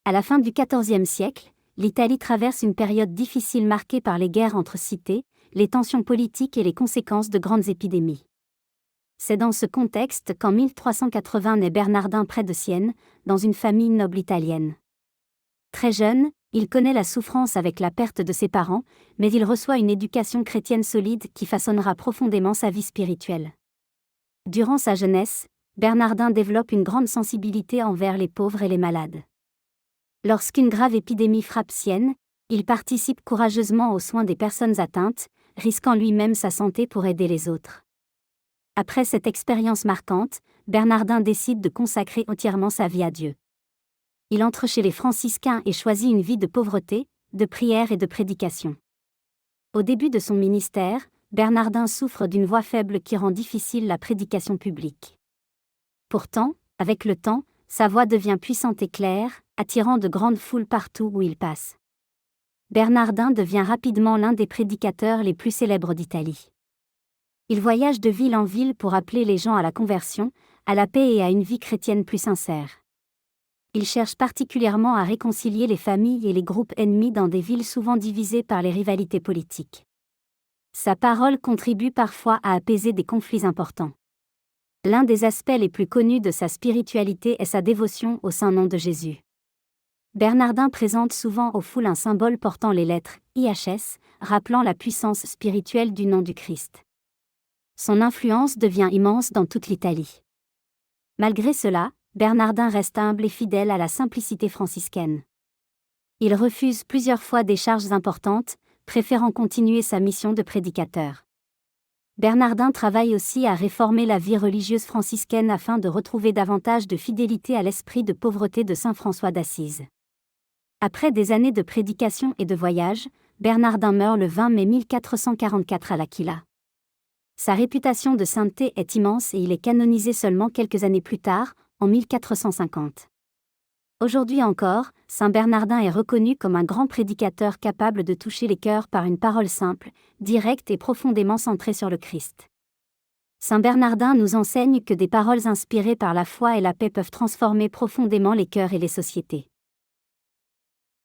À la fin du XIVe siècle, l'Italie traverse une période difficile marquée par les guerres entre cités, les tensions politiques et les conséquences de grandes épidémies. C'est dans ce contexte qu'en 1380 naît Bernardin près de Sienne, dans une famille noble italienne. Très jeune, il connaît la souffrance avec la perte de ses parents, mais il reçoit une éducation chrétienne solide qui façonnera profondément sa vie spirituelle. Durant sa jeunesse, Bernardin développe une grande sensibilité envers les pauvres et les malades. Lorsqu'une grave épidémie frappe Sienne, il participe courageusement aux soins des personnes atteintes, risquant lui-même sa santé pour aider les autres. Après cette expérience marquante, Bernardin décide de consacrer entièrement sa vie à Dieu. Il entre chez les franciscains et choisit une vie de pauvreté, de prière et de prédication. Au début de son ministère, Bernardin souffre d'une voix faible qui rend difficile la prédication publique. Pourtant, avec le temps, sa voix devient puissante et claire, attirant de grandes foules partout où il passe. Bernardin devient rapidement l'un des prédicateurs les plus célèbres d'Italie. Il voyage de ville en ville pour appeler les gens à la conversion, à la paix et à une vie chrétienne plus sincère. Il cherche particulièrement à réconcilier les familles et les groupes ennemis dans des villes souvent divisées par les rivalités politiques. Sa parole contribue parfois à apaiser des conflits importants. L'un des aspects les plus connus de sa spiritualité est sa dévotion au Saint-Nom de Jésus. Bernardin présente souvent aux foules un symbole portant les lettres IHS, rappelant la puissance spirituelle du nom du Christ. Son influence devient immense dans toute l'Italie. Malgré cela, Bernardin reste humble et fidèle à la simplicité franciscaine. Il refuse plusieurs fois des charges importantes, préférant continuer sa mission de prédicateur. Bernardin travaille aussi à réformer la vie religieuse franciscaine afin de retrouver davantage de fidélité à l'esprit de pauvreté de saint François d'Assise. Après des années de prédication et de voyage, Bernardin meurt le 20 mai 1444 à L'Aquila. Sa réputation de sainteté est immense et il est canonisé seulement quelques années plus tard, en 1450. Aujourd'hui encore, saint Bernardin est reconnu comme un grand prédicateur capable de toucher les cœurs par une parole simple, directe et profondément centrée sur le Christ. Saint Bernardin nous enseigne que des paroles inspirées par la foi et la paix peuvent transformer profondément les cœurs et les sociétés.